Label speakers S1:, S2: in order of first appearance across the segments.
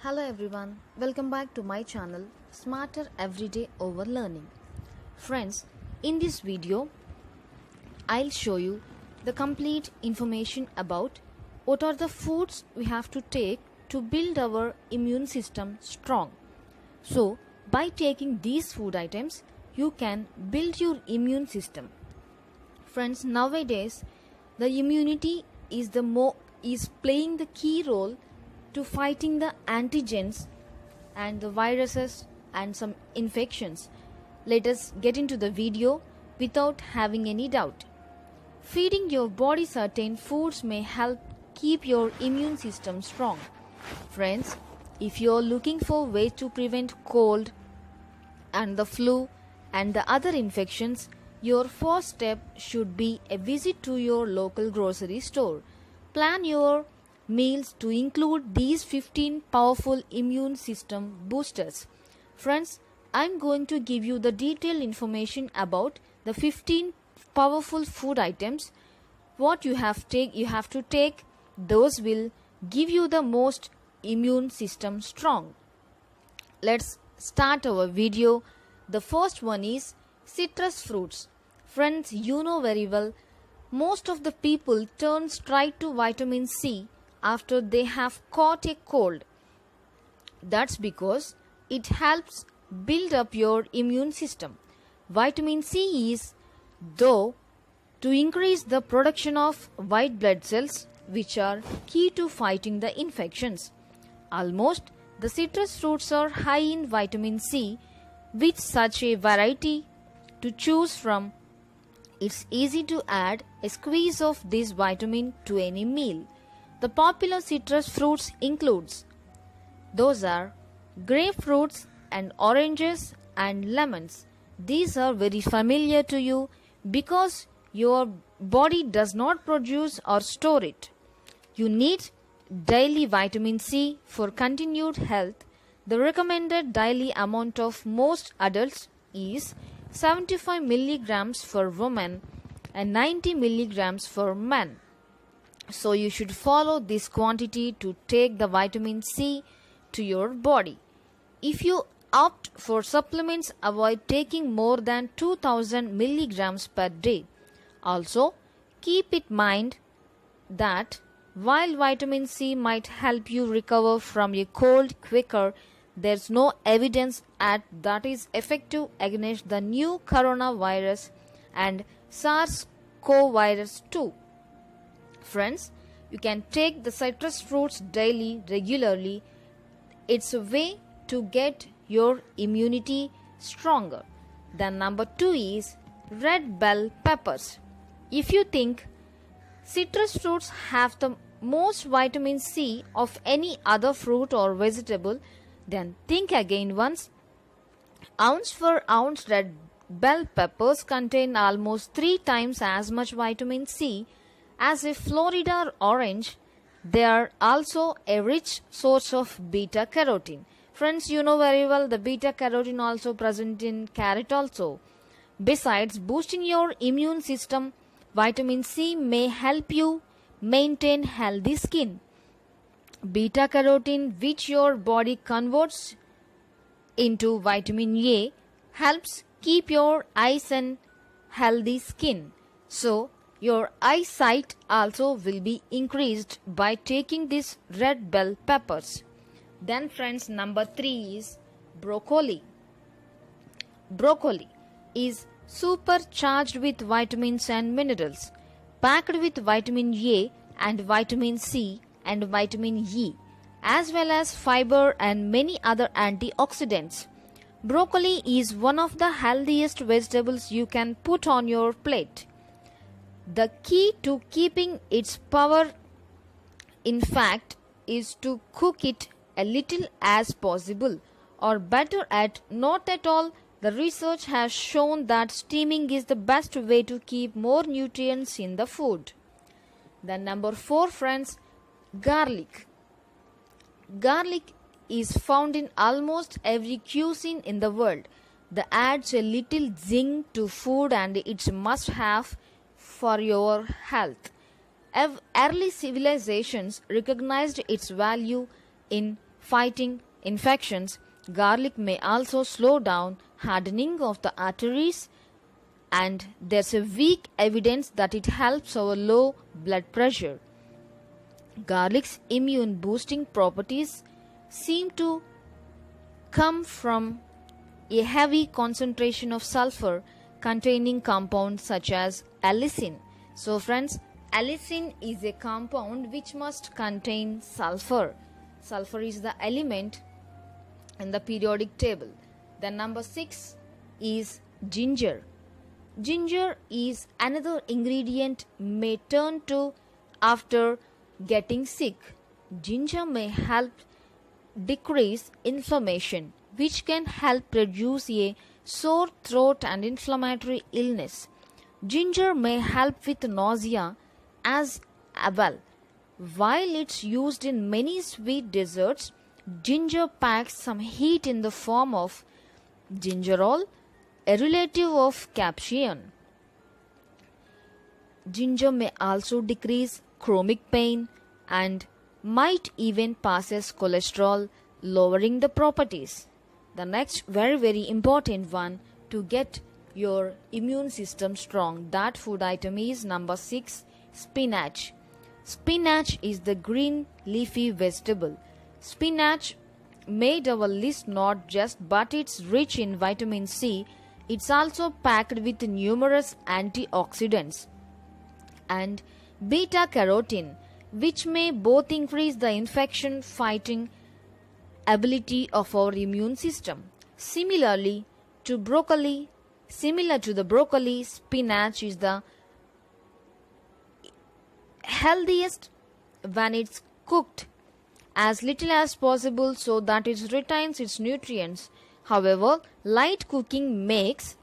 S1: Hello everyone, welcome back to my channel Smarter Everyday Over Learning. Friends, in this video, I'll show you the complete information about what are the foods we have to take to build our immune system strong. So, by taking these food items, you can build your immune system. Friends, nowadays the immunity is playing the key role to fighting the antigens and the viruses and some infections. Let us get into the video without having any doubt. Feeding your body certain foods may help keep your immune system strong. Friends, if you are looking for ways to prevent cold and the flu and the other infections, your first step should be a visit to your local grocery store. Plan your meals to include these 15 powerful immune system boosters. Friends, I'm going to give you the detailed information about the 15 powerful food items. What you have to take, those will give you the most immune system strong. Let's start our video. The first one is citrus fruits. Friends, you know very well, most of the people turn straight to vitamin C after they have caught a cold. That's because it helps build up your immune system. Vitamin C is, though, to increase the production of white blood cells, which are key to fighting the infections. Almost the citrus fruits are high in vitamin C, with such a variety to choose from. It's easy to add a squeeze of this vitamin to any meal. The popular citrus fruits includes, those are grapefruits and oranges and lemons. These are very familiar to you because your body does not produce or store it. You need daily vitamin C for continued health. The recommended daily amount of most adults is 75 milligrams for women and 90 milligrams for men. So you should follow this quantity to take the vitamin C to your body. If you opt for supplements, avoid taking more than 2000 milligrams per day. Also, keep in mind that while vitamin C might help you recover from a cold quicker, there's no evidence that is effective against the new coronavirus and SARS-CoV-2. Friends, you can take the citrus fruits daily, regularly. It's a way to get your immunity stronger. Then number 2 is red bell peppers. If you think citrus fruits have the most vitamin C of any other fruit or vegetable, then think again once. Ounce for ounce, red bell peppers contain almost 3 times as much vitamin C as a Florida orange. They are also a rich source of beta carotene. Friends, you know very well the beta carotene also present in carrot also. Besides boosting your immune system, vitamin C may help you maintain healthy skin. Beta carotene, which your body converts into vitamin A, helps keep your eyes and healthy skin. So, your eyesight also will be increased by taking these red bell peppers. Then friends, number 3 is broccoli. Broccoli is supercharged with vitamins and minerals, packed with vitamin A and vitamin C and vitamin E, as well as fiber and many other antioxidants. Broccoli is one of the healthiest vegetables you can put on your plate. The key to keeping its power, in fact, is to cook it a little as possible, or better yet, not at all. The research has shown that steaming is the best way to keep more nutrients in the food. Then number 4, friends, garlic. Garlic is found in almost every cuisine in the world. That adds a little zing to food and it's a must-have for your health. Early civilizations recognized its value in fighting infections. Garlic may also slow down hardening of the arteries, and there's a weak evidence that it helps our low blood pressure. Garlic's immune boosting properties seem to come from a heavy concentration of sulfur containing compounds such as allicin. So friends, allicin is a compound which must contain sulfur. Sulfur is the element in the periodic table. Then number 6 is ginger. Ginger is another ingredient may turn to after getting sick. Ginger may help decrease inflammation, which can help reduce a sore throat and inflammatory illness. Ginger may help with nausea as well. While it's used in many sweet desserts, ginger packs some heat in the form of gingerol, a relative of capsaicin. Ginger may also decrease chronic pain and might even pass as cholesterol, lowering the properties. The next very important one to get your immune system strong, that food item is number 6, spinach. Spinach is the green leafy vegetable. Spinach made our list not just, but it's rich in vitamin C. It's also packed with numerous antioxidants and beta carotene, which may both increase the infection fighting ability of our immune system. Similar to the broccoli, spinach is the healthiest when it's cooked as little as possible so that it retains its nutrients. However, light cooking makes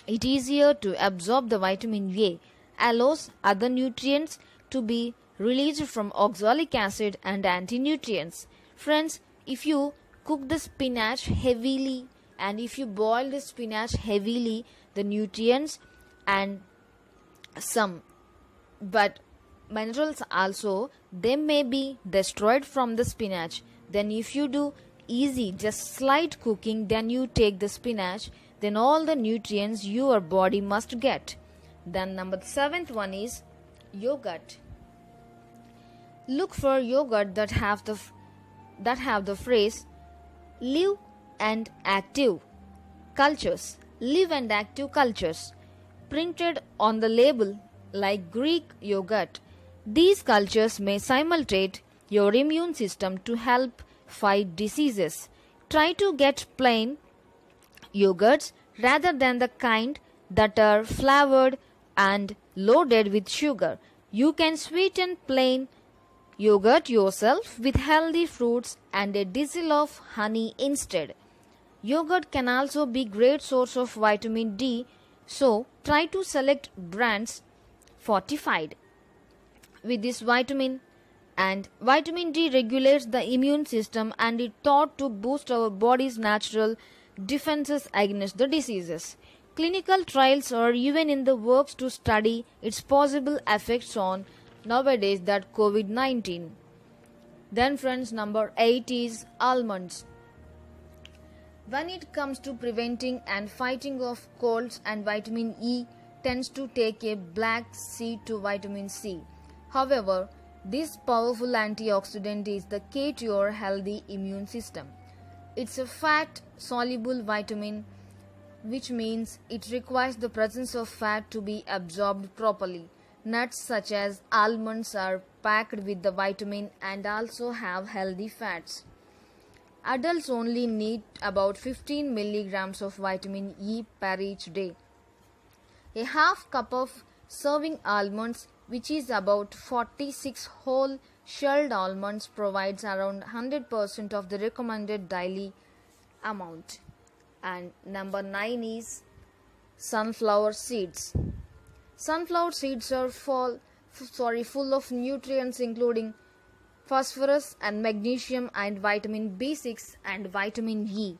S1: it easier to absorb the vitamin A, allows other nutrients to be released from oxalic acid and anti-nutrients. Friends, if you cook the spinach heavily and if you boil the spinach heavily, the nutrients and some but minerals also, they may be destroyed from the spinach. Then if you do easy just slight cooking, then you take the spinach, then all the nutrients your body must get. Then number 7th one is yogurt. Look for yogurt that have the phrase live and active cultures printed on the label like Greek yogurt. These cultures may simulate your immune system to help fight diseases. Try to get plain yogurts rather than the kind that are flavored and loaded with sugar. You can sweeten plain yogurt yourself with healthy fruits and a drizzle of honey instead. Yogurt can also be a great source of vitamin D, so try to select brands fortified with this vitamin. And vitamin D regulates the immune system and is thought to boost our body's natural defenses against the diseases. Clinical trials are even in the works to study its possible effects on nowadays that COVID-19. Then friends, number 8 is almonds. When it comes to preventing and fighting of colds, and vitamin E tends to take a black seed to vitamin C. However, this powerful antioxidant is the key to your healthy immune system. It's a fat-soluble vitamin, which means it requires the presence of fat to be absorbed properly. Nuts such as almonds are packed with the vitamin and also have healthy fats. Adults only need about 15 milligrams of vitamin E per each day. A half cup of serving almonds, which is about 46 whole shelled almonds, provides around 100% of the recommended daily amount. And number 9 is sunflower seeds. Sunflower seeds are full of nutrients including phosphorus and magnesium and vitamin B6 and vitamin E.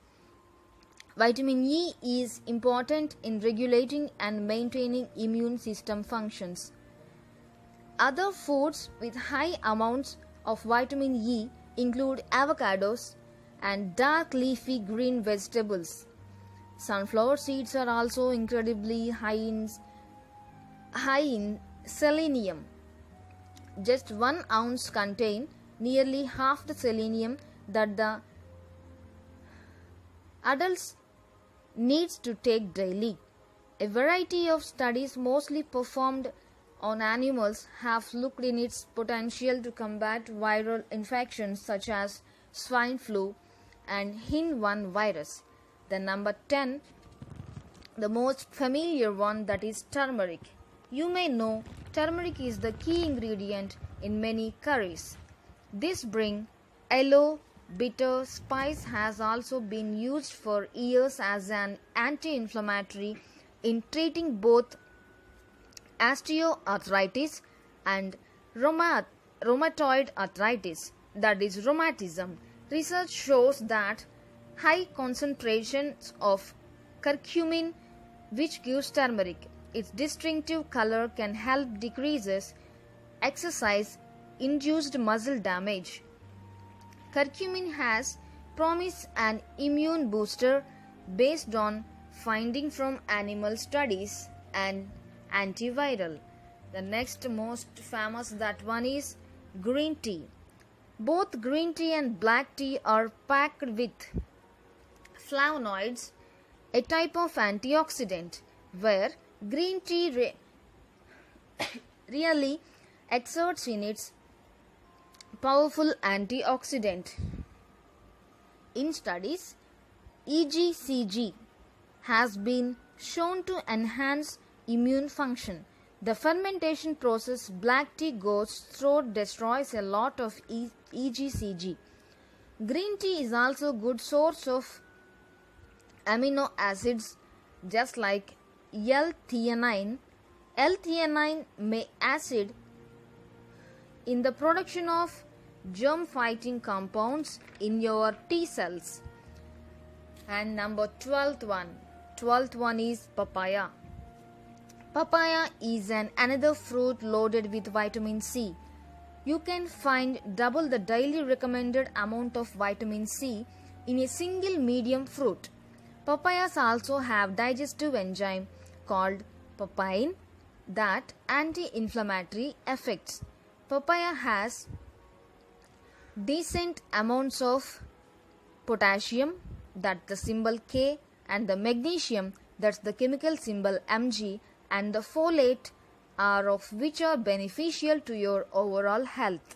S1: Vitamin E is important in regulating and maintaining immune system functions. Other foods with high amounts of vitamin E include avocados and dark leafy green vegetables. Sunflower seeds are also incredibly high in selenium. Just 1 ounce contain nearly half the selenium that the adults needs to take daily. A variety of studies, mostly performed on animals, have looked in its potential to combat viral infections such as swine flu and Hin1 virus. The number 10, the most familiar one, that is turmeric. You may know turmeric is the key ingredient in many curries. This bring yellow bitter spice has also been used for years as an anti-inflammatory in treating both osteoarthritis and rheumatoid arthritis, that is rheumatism. Research shows that high concentrations of curcumin, which gives turmeric its distinctive color, can help decreases exercise induced muscle damage. Curcumin has promised an immune booster based on finding from animal studies and antiviral. The next most famous that one is green tea. Both green tea and black tea are packed with flavonoids, a type of antioxidant, where green tea really exerts in its powerful antioxidant. In studies, EGCG has been shown to enhance immune function. The fermentation process black tea goes through destroys a lot of EGCG. Green tea is also a good source of amino acids, just like L-theanine. L-theanine may acid in the production of germ-fighting compounds in your T cells. And number 12th one is papaya. Papaya is another fruit loaded with vitamin C. You can find double the daily recommended amount of vitamin C in a single medium fruit. Papayas also have digestive enzyme called papain that anti-inflammatory effects. Papaya has decent amounts of potassium, that's the symbol K, and the magnesium, that's the chemical symbol Mg, and the folate are of which are beneficial to your overall health.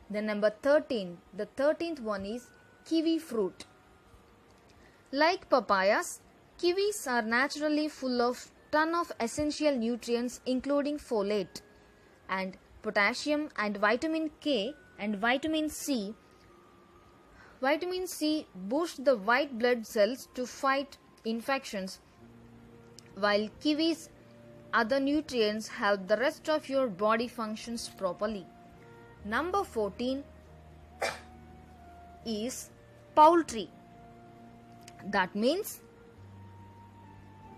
S1: The number 13, the 13th one is kiwi fruit. Like papayas, kiwis are naturally full of ton of essential nutrients including folate and potassium and vitamin K and vitamin C. Vitamin C boosts the white blood cells to fight infections, while kiwis' other nutrients help the rest of your body functions properly. Number 14 is poultry. That means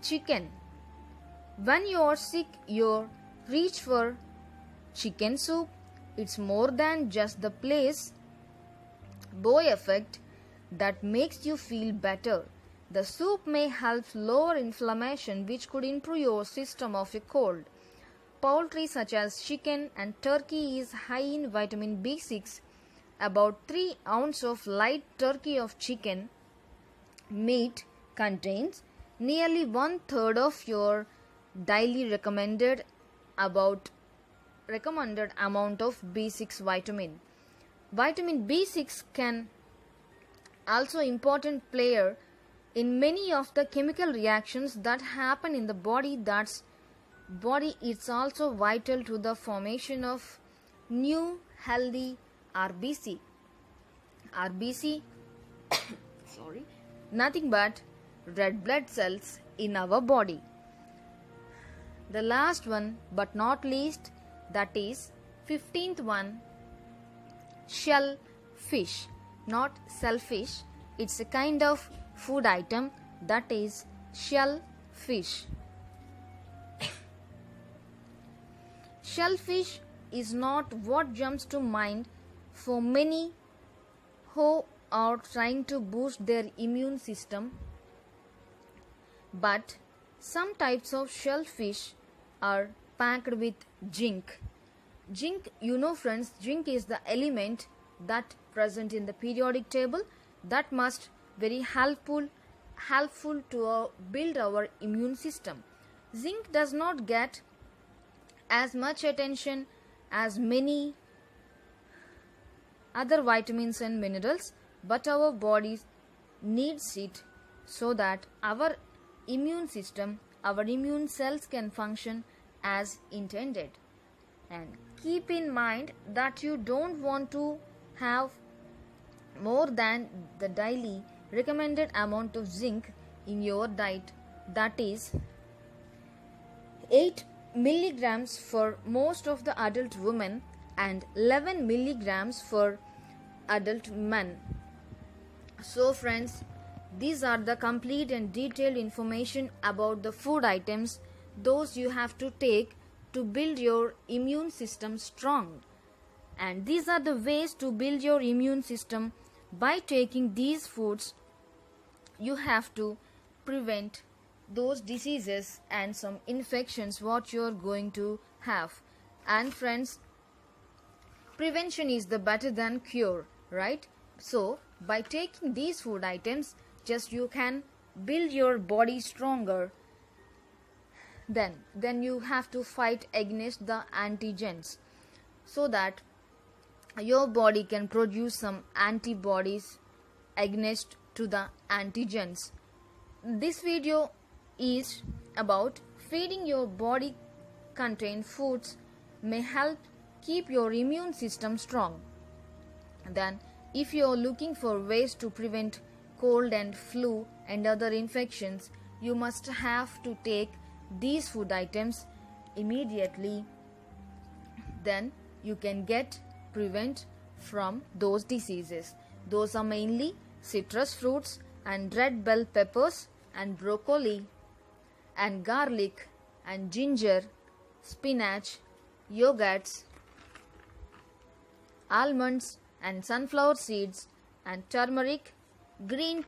S1: chicken. When you are sick, you reach for chicken soup. It's more than just the placebo effect that makes you feel better. The soup may help lower inflammation, which could improve your system of a cold. Poultry such as chicken and turkey is high in vitamin B6. About 3 ounces of light turkey of chicken meat contains nearly 1/3 of your daily recommended amount of B6 vitamin. Vitamin B6 can also important player in many of the chemical reactions that happen in the body. It's also vital to the formation of new healthy RBC. Nothing but red blood cells in our body. The last one but not least, that is 15th one, shellfish. Not shellfish, it's a kind of food item, that is shellfish. Shellfish is not what jumps to mind for many who are trying to boost their immune system, but some types of shellfish are packed with zinc. Zinc, friends, zinc is the element that present in the periodic table that must very helpful to build our immune system. Zinc does not get as much attention as many other vitamins and minerals, but our body needs it so that our immune system, our immune cells can function as intended. And keep in mind that you don't want to have more than the daily recommended amount of zinc in your diet, that is 8 milligrams for most of the adult women and 11 milligrams for adult men. So friends, these are the complete and detailed information about the food items those you have to take to build your immune system strong. And these are the ways to build your immune system. By taking these foods, you have to prevent those diseases and some infections what you are going to have. And friends, prevention is the better than cure, right? So by taking these food items, just you can build your body stronger. Then you have to fight against the antigens so that your body can produce some antibodies against to the antigens. This video is about feeding your body contained foods may help keep your immune system strong. Then if you are looking for ways to prevent cold and flu and other infections, you must have to take these food items immediately. Then you can prevent from those diseases. Those are mainly citrus fruits and red bell peppers and broccoli and garlic and ginger, spinach, yogurts, almonds and sunflower seeds and turmeric, green